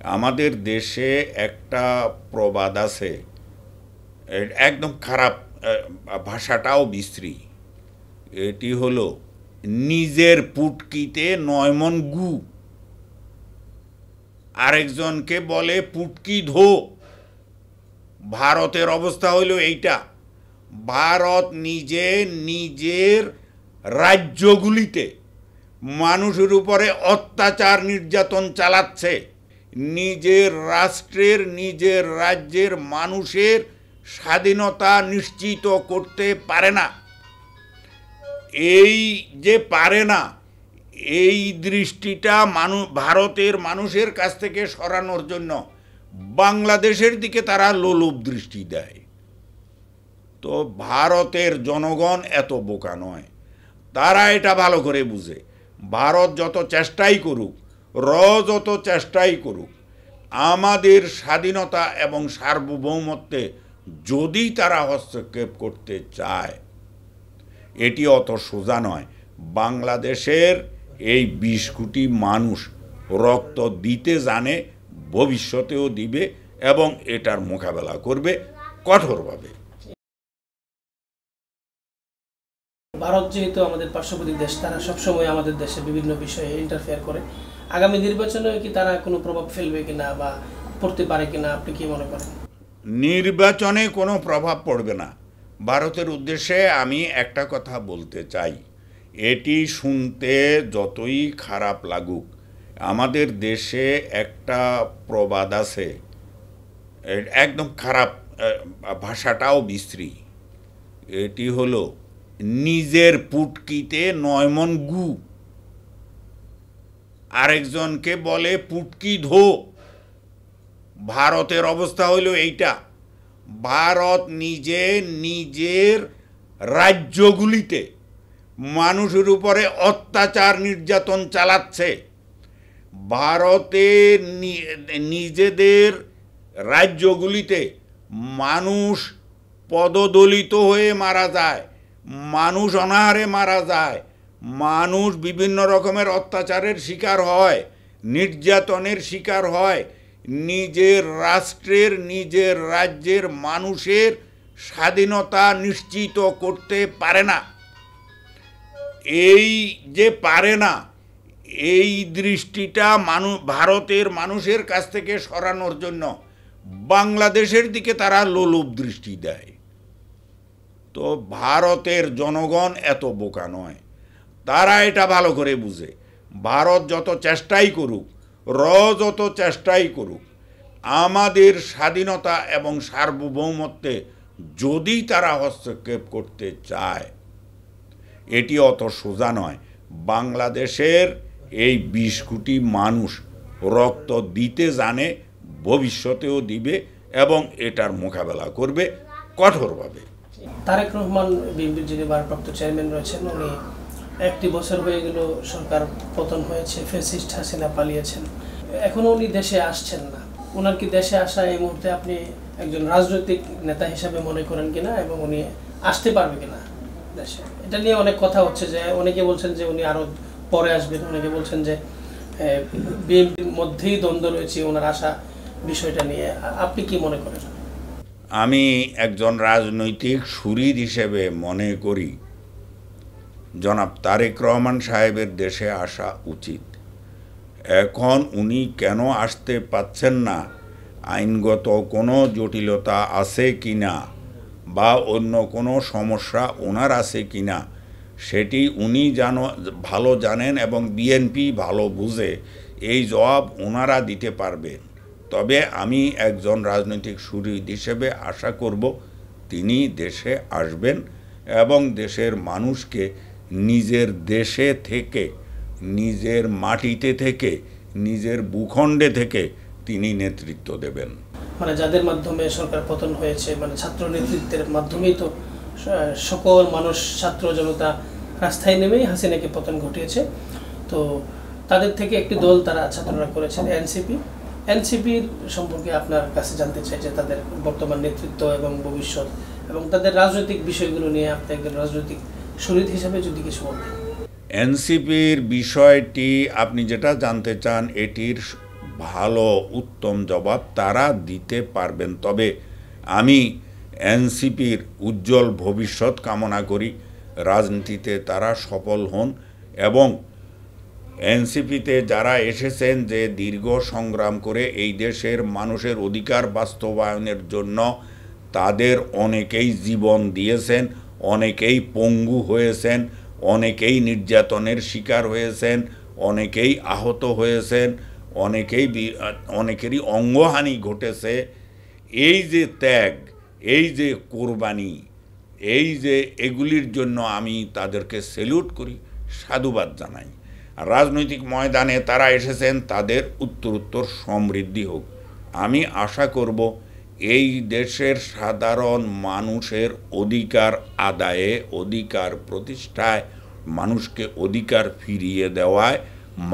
আমাদের দেশে একটা প্রবাদ আছে, একদম খারাপ, ভাষাটাও বিশ্রী। এটি হলো, নিজের পুটকিতে ৯ মণ গু, আরেকজনকে বলে পুটকি ধো। ভারতের অবস্থা হইল এইটা। ভারত নিজের রাজ্যগুলিতে মানুষের উপরে অত্যাচার নির্যাতন চালাচ্ছে। নিজের রাজ্যের মানুষের স্বাধীনতা নিশ্চিত করতে পারে না। এই যে পারে না, এই দৃষ্টিটা ভারতের মানুষের কাছ থেকে সরানোর জন্য বাংলাদেশের দিকে তারা লোলুপ দৃষ্টি দেয়। তো ভারতের জনগণ এত বোকা নয়, তারা এটা ভালো করে বুঝে। ভারত যত চেষ্টাই করুক, যত চেষ্টাই করুক, আমাদের স্বাধীনতা এবং সার্বভৌমত্বে যদি তারা হস্তক্ষেপ করতে চায়, এটি অত সোজা নয়। বাংলাদেশের এই ২০ কোটি মানুষ রক্ত দিতে জানে, ভবিষ্যতেও দিবে এবং এটার মোকাবেলা করবে কঠোরভাবে। ভারত যেহেতু আমাদের পার্শ্ববর্তী দেশ, তারা সবসময় আমাদের দেশে বিভিন্ন বিষয়ে ইন্টারফেয়ার করে। আগামী নির্বাচনে কি তারা কোনো প্রভাব ফেলবে কিনা বা পড়তে পারে কিনা, আপনি কি মনে করেন? নির্বাচনে কোনো প্রভাব পড়বে না। ভারতের উদ্দেশ্যে আমি একটা কথা বলতে চাই, এটি শুনতে যতই খারাপ লাগুক, আমাদের দেশে একটা প্রবাদ আছে, একদম খারাপ, ভাষাটাও বিশ্রী। এটি হলো, নিজের পুটকিতে ৯ মণ গু, আরেকজনকে বলে পুটকি ধো। ভারতের অবস্থা হইল এইটা। ভারত নিজের রাজ্যগুলিতে মানুষের উপরে অত্যাচার নির্যাতন চালাচ্ছে। ভারতে নিজেদের রাজ্যগুলিতে মানুষ পদদলিত হয়ে মারা যায়, মানুষ অনাহারে মারা যায়, মানুষ বিভিন্ন রকমের অত্যাচারের শিকার হয়, নির্যাতনের শিকার হয়। নিজের রাজ্যের মানুষের স্বাধীনতা নিশ্চিত করতে পারে না। এই যে পারে না, এই দৃষ্টিটা ভারতের মানুষের কাছ থেকে সরানোর জন্য বাংলাদেশের দিকে তারা লোলুপ দৃষ্টি দেয়। তো ভারতের জনগণ এত বোকা নয়, তারা এটা ভালো করে বুঝে। ভারত যত চেষ্টাই করুক, যত চেষ্টাই করুক, আমাদের স্বাধীনতা এবং সার্বভৌমত্বে যদি তারা হস্তক্ষেপ করতে চায়, এটি অত সোজা নয়। বাংলাদেশের এই ২০ কোটি মানুষ রক্ত দিতে জানে, ভবিষ্যতেও দিবে এবং এটার মোকাবেলা করবে কঠোরভাবে। তারেক রহমান বিএনপির যিনি ভারপ্রাপ্ত চেয়ারম্যান রয়েছেন, উনি ১টি বছর হয়ে গেল সরকার পতন হয়েছে, ফ্যাসিস্ট হাসিনা পালিয়েছেন, এখনও উনি দেশে আসছেন না। ওনার কি দেশে আসা এই মুহূর্তে আপনি একজন রাজনৈতিক নেতা হিসাবে মনে করেন কিনা, এবং উনি আসতে পারবে কিনা দেশে? এটা নিয়ে অনেক কথা হচ্ছে, যে অনেকে বলছেন যে উনি আরও পরে আসবেন, অনেকে বলছেন যে বিএনপির মধ্যেই দ্বন্দ্ব রয়েছে ওনার আসা বিষয়টা নিয়ে। আপনি কি মনে করেন? আমি একজন রাজনৈতিক শরীর হিসেবে মনে করি জনাব তারেক রহমান সাহেবের দেশে আসা উচিত। এখন উনি কেন আসতে পাচ্ছেন না, আইনগত কোনো জটিলতা আছে কিনা বা অন্য কোনো সমস্যা ওনার আছে কিনা, সেটি উনি ভালো জানেন এবং বিএনপি ভালো বুঝে। এই জবাব ওনারা দিতে পারবেন। তবে আমি একজন রাজনৈতিক শরীর হিসেবে আশা করব তিনি দেশে আসবেন এবং দেশের মানুষকে নিজের দেশে থেকে, নিজের মাটিতে থেকে, নিজের ভূখণ্ডে থেকে তিনি নেতৃত্ব দেবেন। মানে যাদের মাধ্যমে সরকার পতন হয়েছে, মানে ছাত্র নেতৃত্বের মাধ্যমেই তো সকল মানুষ, ছাত্র জনতা রাস্তায় নেমেই হাসিনাকে পতন ঘটিয়েছে। তো তাদের থেকে একটি দল তারা ছাত্ররা করেছেন, এনসিপির সম্পর্কে আপনার কাছে জানতে চাই, যে তাদের বর্তমান নেতৃত্ব এবং ভবিষ্যৎ এবং তাদের রাজনৈতিক বিষয়গুলো নিয়ে আপনি একজন রাজনৈতিক শরীর হিসেবে যদি কিছু বলতেন। এনসিপির বিষয়টি আপনি যেটা জানতে চান, এটির ভালো উত্তম জবাব তারা দিতে পারবেন। তবে আমি এনসিপির উজ্জ্বল ভবিষ্যৎ কামনা করি, রাজনীতিতে তারা সফল হন এবং এনসিপিতে যারা এসেছেন যে দীর্ঘ সংগ্রাম করে এই দেশের মানুষের অধিকার বাস্তবায়নের জন্য তাদের অনেকেই জীবন দিয়েছেন, অনেকেই পঙ্গু হয়েছেন, অনেকেই নির্যাতনের শিকার হয়েছেন, অনেকেই আহত হয়েছেন, অনেকেরই অঙ্গহানি ঘটেছে। এই যে ত্যাগ, এই যে কোরবানি, এই যে এগুলির জন্য আমি তাদেরকে স্যালুট করি, সাধুবাদ জানাই। রাজনৈতিক ময়দানে তারা এসেছেন, তাদের উত্তরোত্তর সমৃদ্ধি হোক। আমি আশা করব এই দেশের সাধারণ মানুষের অধিকার আদায়ে, অধিকার প্রতিষ্ঠায়, মানুষকে অধিকার ফিরিয়ে দেওয়ায়,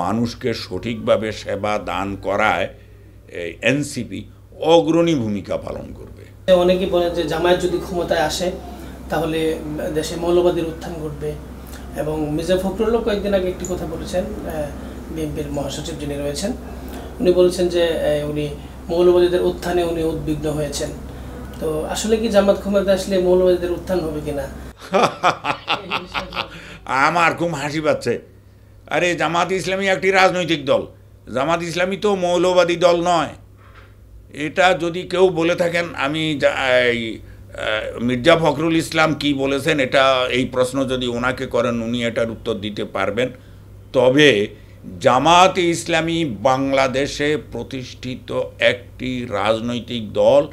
মানুষকে সঠিকভাবে সেবা দান করায় এনসিপি অগ্রণী ভূমিকা পালন করবে। অনেকেই বলেন যে জামায়াত যদি ক্ষমতায় আসে তাহলে দেশে মৌলবাদীর উত্থান ঘটবে, এবং মির্জা ফখরুলও কয়েকদিন আগে একটি কথা বলেছেন, বিএনপির মহাসচিব যিনি রয়েছেন উনি বলেছেন যে উনি মৌলবাদীদের উত্থানে উনি উদ্বিগ্ন হয়েছেন। তো আসলে কি জামাত ক্ষমতায় আসলে মৌলবাদীদের উত্থান হবে কিনা? আমার খুব হাসি পাচ্ছে। আরে জামাত ইসলামী একটি রাজনৈতিক দল, জামাত ইসলামী তো মৌলবাদী দল নয়। এটা যদি কেউ বলে থাকেন, আমি মির্জা ফখরুল ইসলাম কি বলেছেন এটা, এই প্রশ্ন যদি ওনাকে করেন উনি এটার উত্তর দিতে পারবেন। তবে জামাত ইসলামী বাংলাদেশে প্রতিষ্ঠিত একটি রাজনৈতিক দল,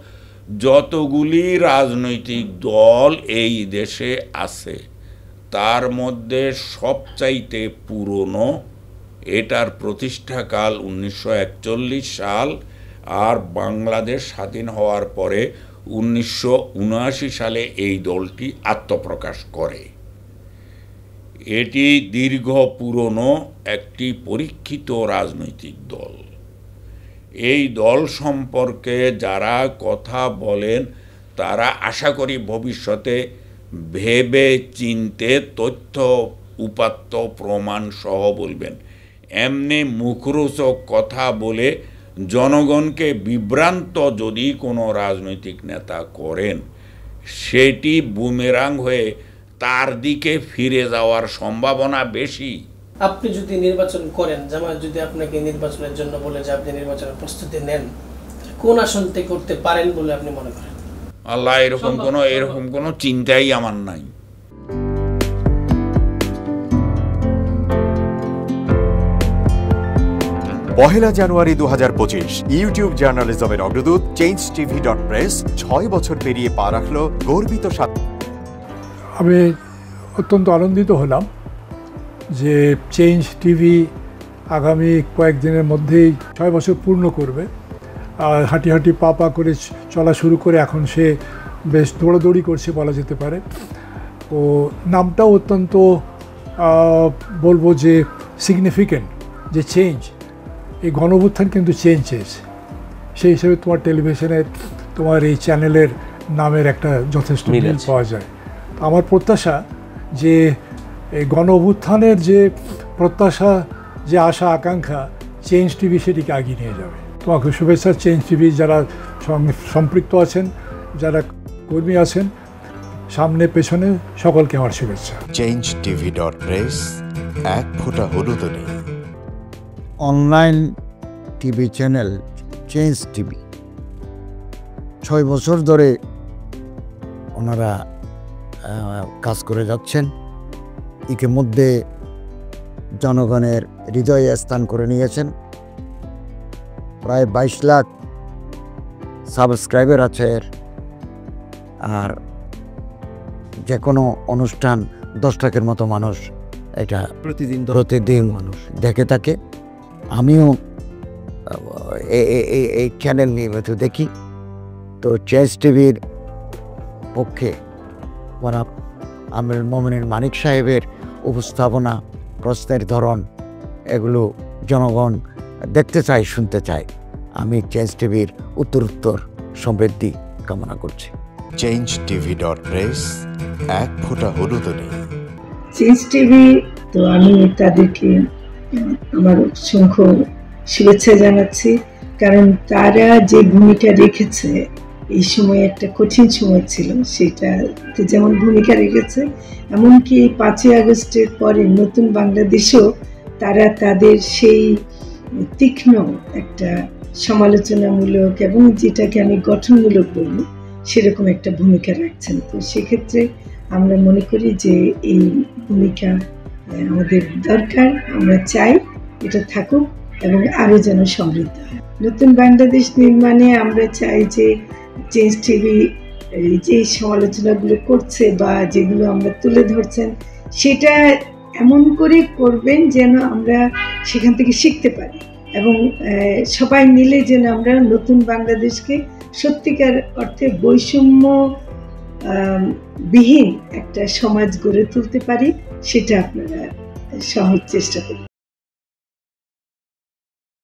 যতগুলি রাজনৈতিক দল এই দেশে আছে তার মধ্যে সবচাইতে পুরনো। এটার প্রতিষ্ঠাকাল 1941 সাল, আর বাংলাদেশ স্বাধীন হওয়ার পরে 1979 সালে এই দলটি আত্মপ্রকাশ করে। এটি দীর্ঘ পুরনো একটি পরীক্ষিত রাজনৈতিক দল। এই দল সম্পর্কে যারা কথা বলেন তারা আশা করি ভবিষ্যতে ভেবে চিনতে তথ্য উপাত্ত প্রমাণ সহ বলবেন। এমনি মুখরোচক কথা বলে জনগণকে বিভ্রান্ত যদি কোনো রাজনৈতিক নেতা করেন, সেটি বুমেরাং হয়ে তার দিকে ফিরে যাওয়ার সম্ভাবনা বেশি। আপনি যদি নির্বাচন করেন, জামায়াত যদি আপনাকে নির্বাচনের জন্য বলে যে আপনি নির্বাচনের প্রস্তুতি নেন, কোন আসন থেকে করতে পারেন বলে আপনি মনে করেন? আল্লাহ, এরকম কোনো চিন্তাই আমার নাই। পহেলা জানুয়ারি 2025 ইউটিউব জার্নালিজমের অগ্রদূত changetv.press 6 বছর পেরিয়ে পা রাখল গর্বিত সাথে। আমি অত্যন্ত আনন্দিত হলাম যে চেঞ্জ টিভি আগামী কয়েকদিনের মধ্যেই 6 বছর পূর্ণ করবে। হাঁটি হাঁটি পা পা করে চলা শুরু করে এখন সে বেশ দৌড়াদৌড়ি করছে বলা যেতে পারে। ও নামটাও অত্যন্ত বলবো যে সিগনিফিক্যান্ট, যে চেঞ্জ, এই গণঅভ্যুত্থান কিন্তু চেঞ্জ চেয়েছে। সেই হিসেবে তোমার টেলিভিশনের, তোমার এই চ্যানেলের নামের একটা যথেষ্ট মিল পাওয়া যায়। আমার প্রত্যাশা যে এই গণঅভ্যুত্থানের যে প্রত্যাশা, যে আশা আকাঙ্ক্ষা, চেঞ্জ টিভি সেটিকে এগিয়ে নিয়ে যাবে। তোমাকে শুভেচ্ছা। চেঞ্জ টিভি যারা সম্পৃক্ত আছেন, যারা কর্মী আছেন, সামনে পেছনে সকলকে আমার শুভেচ্ছা। changetv.press, এক ফোঁটা হলুদ নেই। Online TV channel change TV 6 বছর ধরে ওনারা কাজ করে যাচ্ছেন। ইতিমধ্যে জনগণের হৃদয়ে স্থান করে নিয়েছেন। প্রায় 22 লাখ সাবস্ক্রাইবার আছে। আর যে কোনো অনুষ্ঠান 10 লাখের মতো মানুষ এটা প্রতিদিন মানুষ দেখে থাকে। আমিও এই চ্যানেল নিয়মিত দেখি। তো চেঞ্জ টিভির পক্ষে আমির মোমিনুল মানিক সাহেবের উপস্থাপনা, প্রশ্নের ধরন, এগুলো জনগণ দেখতে চায়, শুনতে চায়। আমি চেঞ্জ টিভির উত্তরোত্তর সমৃদ্ধি কামনা করছি। changetv.press, এক ফোঁটা হলুদ নেই। চেঞ্জ টিভি, তো আমি তাদেরকে আমার অসংখ্য শুভেচ্ছা জানাচ্ছি, কারণ তারা যে ভূমিকা রেখেছে এই সময় একটা কঠিন সময় ছিল, সেটাতে যেমন ভূমিকা রেখেছে, এমনকি 5ই আগস্টের পরে নতুন বাংলাদেশেও তারা তাদের সেই তীক্ষ্ণ একটা সমালোচনামূলক এবং যেটাকে আমি গঠনমূলক বলবো সেরকম একটা ভূমিকা রাখছেন। তো সেক্ষেত্রে আমরা মনে করি যে এই ভূমিকা আমাদের দরকার, আমরা চাই এটা থাকুক এবং আরও যেন সমৃদ্ধ হয়। নতুন বাংলাদেশ নির্মাণে আমরা চাই যে চেঞ্জ টিভি যে সমালোচনাগুলো করছে বা যেগুলো আমরা তুলে ধরছেন সেটা এমন করে করবেন যেন আমরা সেখান থেকে শিখতে পারি এবং সবাই মিলে যেন আমরা নতুন বাংলাদেশকে সত্যিকার অর্থে বৈষম্য বিহীন একটা সমাজ গড়ে তুলতে পারি, সেটা আপনারা সহজ চেষ্টা করবেন।